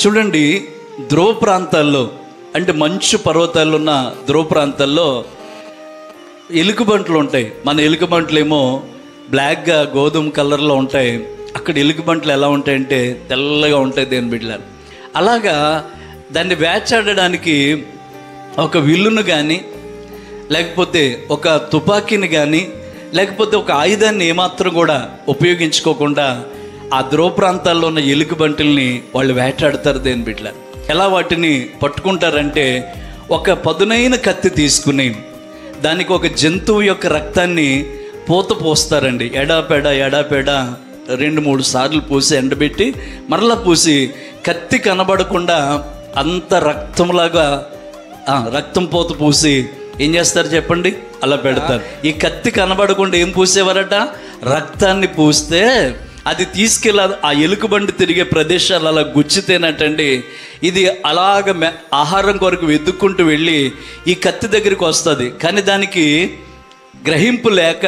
చూడండి, ధ్రువ ప్రాంతాల్లో అంటే మంచు పర్వతాలు ఉన్న ధ్రువ ప్రాంతాల్లో ఎలుగుబంట్లు ఉంటాయి. మన ఎలుగుబంట్లు ఏమో బ్లాక్గా గోధుమ కలర్లో ఉంటాయి. అక్కడ ఎలుగుబంట్లు ఎలా ఉంటాయంటే తెల్లగా ఉంటాయి దేని బిడ్డలు. అలాగా దాన్ని వేటాడడానికి ఒక విల్లును కానీ, లేకపోతే ఒక తుపాకీని కానీ, లేకపోతే ఒక ఆయుధాన్ని ఏమాత్రం కూడా ఉపయోగించుకోకుండా ఆ ధ్రువ ప్రాంతాల్లో ఉన్న ఎలుగుబంటుల్ని వాళ్ళు వేటాడతారు దేని బిడ్డలు. ఎలా వాటిని పట్టుకుంటారంటే, ఒక పదునైన కత్తి తీసుకుని దానికి ఒక జంతువు యొక్క రక్తాన్ని పూత పోస్తారండి. ఎడాపెడ 2-3 సార్లు పూసి ఎండబెట్టి మరలా పూసి కత్తి కనబడకుండా అంత రక్తంలాగా రక్తం పూత పూసి ఏం చేస్తారు చెప్పండి, అలా పెడతారు. ఈ కత్తి కనబడకుండా ఏం పూసేవారట, రక్తాన్ని పూస్తే అది తీసుకెళ్ళి ఆ ఎలుకబండి తిరిగే ప్రదేశాలు అలా గుచ్చితేనటండి ఇది అలాగ ఆహారం కొరకు వెతుక్కుంటూ వెళ్ళి ఈ కత్తి దగ్గరికి వస్తుంది. కానీ దానికి గ్రహింపు లేక,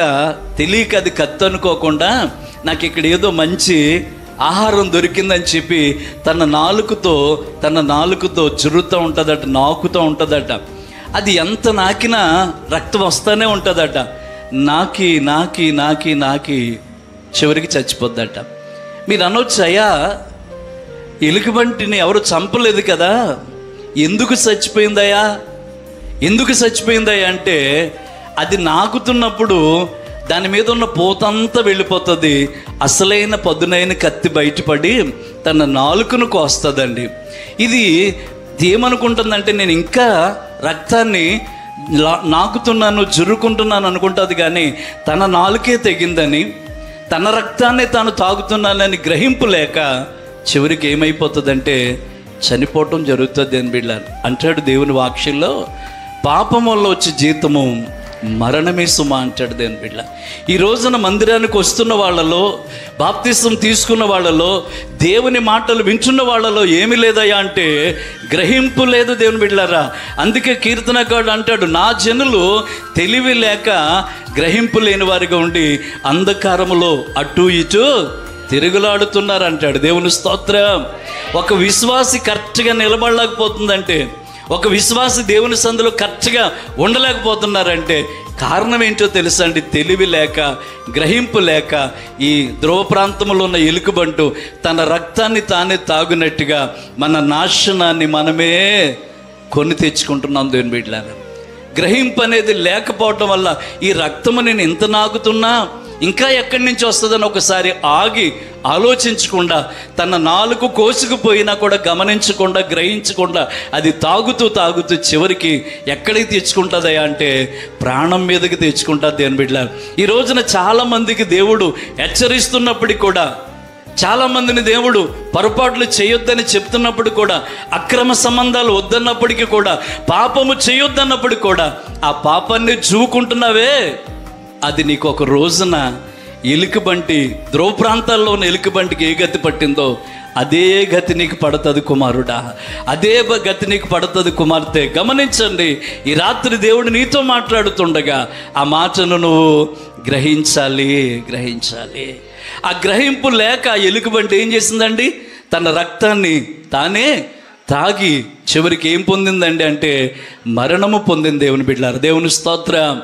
తెలియక అది కత్తి అనుకోకుండా నాకు ఇక్కడ ఏదో మంచి ఆహారం దొరికిందని చెప్పి తన నాలుకతో జురుతూ ఉంటుందట, నాకుతూ ఉంటుందట. అది ఎంత నాకినా రక్తం వస్తూనే ఉంటుందట. నాకి చివరికి చచ్చిపోద్దట. మీరు అనొచ్చు, అయ్యా ఎలుకబంటిని ఎవరు చంపలేదు కదా, ఎందుకు చచ్చిపోయిందయ్యా అంటే అది నాకుతున్నప్పుడు దాని మీద ఉన్న పూతంతా వెళ్ళిపోతుంది. అసలైన పదునైన కత్తి బయటపడి తన నాలుకను కోస్తుందండి. ఇది ఏమనుకుంటుందంటే, నేను ఇంకా రక్తాన్ని నాకుతున్నాను, జురుకుంటున్నాను అనుకుంటుంది. కానీ తన నాలుకే తెగిందని, తన రక్తాన్ని తాను తాగుతున్నానని గ్రహింపు లేక చివరికి ఏమైపోతుందంటే చనిపోవటం జరుగుతుంది అని బిడ్డలారా. అంటాడు దేవుని వాక్యంలో, పాపం వల్ల వచ్చే జీతము మరణమే సుమ అంటాడు దేవుని బిడ్డ. ఈ రోజున మందిరానికి వస్తున్న వాళ్ళలో, బాప్తిసం తీసుకున్న వాళ్ళలో, దేవుని మాటలు వింటున్న వాళ్ళలో ఏమి లేదయ్యా అంటే గ్రహింపు లేదు దేవుని బిడ్డలారా. అందుకే కీర్తనకారుడు అంటాడు, నా జనులు తెలివి లేక గ్రహింపు లేని వారిగా ఉండి అంధకారములో అటు ఇటు తిరుగులాడుతున్నారు అంటాడు. దేవుని స్తోత్రం. ఒక విశ్వాసి కరెక్ట్గా నిలబడలేకపోతుందంటే, ఒక విశ్వాసి దేవుని సందులో కరెక్ట్గా ఉండలేకపోతున్నారంటే కారణం ఏంటో తెలుసా అండి? తెలివి లేక, గ్రహింపు లేక ఈ ధ్రువ ప్రాంతంలో ఉన్న ఎలుకబంటు తన రక్తాన్ని తానే తాగునట్టుగా మన నాశనాన్ని మనమే కొని తెచ్చుకుంటున్నాం దేవుని బిడ్డలారా. గ్రహింపు అనేది లేకపోవటం వల్ల ఈ రక్తము నేను ఎంత నాగుతున్నా ఇంకా ఎక్కడి నుంచి వస్తుందని ఒకసారి ఆగి ఆలోచించకుండా, తన నాలుగు కోసుకుపోయినా కూడా గమనించకుండా, గ్రహించకుండా అది తాగుతూ చివరికి ఎక్కడికి తెచ్చుకుంటుందయ్యా అంటే ప్రాణం మీదకి తెచ్చుకుంటుంది దేవుని బిడ్డలారా. ఈ రోజున చాలామందికి దేవుడు హెచ్చరిస్తున్నప్పటికీ కూడా, చాలామందిని దేవుడు పొరపాట్లు చేయొద్దని చెప్తున్నప్పుడు కూడా, అక్రమ సంబంధాలు వద్దన్నప్పటికీ కూడా, పాపము చేయొద్దన్నప్పటికీ కూడా ఆ పాపాన్ని జూకుంటున్నావే, అది నీకు ఒక రోజున ఎలుకబంటి, ధ్రువ ప్రాంతాల్లో ఉన్న ఎలుకబంటికి ఏ గతి పట్టిందో అదే గతి నీకు పడుతుంది కుమారుడా, అదే గతి నీకు పడుతుంది కుమార్తె. గమనించండి, ఈ రాత్రి దేవుడు నీతో మాట్లాడుతుండగా ఆ మాటను నువ్వు గ్రహించాలి. ఆ గ్రహింపు లేక ఆ ఎలుకబంటి ఏం చేసిందండి? తన రక్తాన్ని తానే తాగి చివరికి ఏం పొందిందండి అంటే మరణము పొందింది దేవుని బిడ్డలారా. దేవుని స్తోత్రం.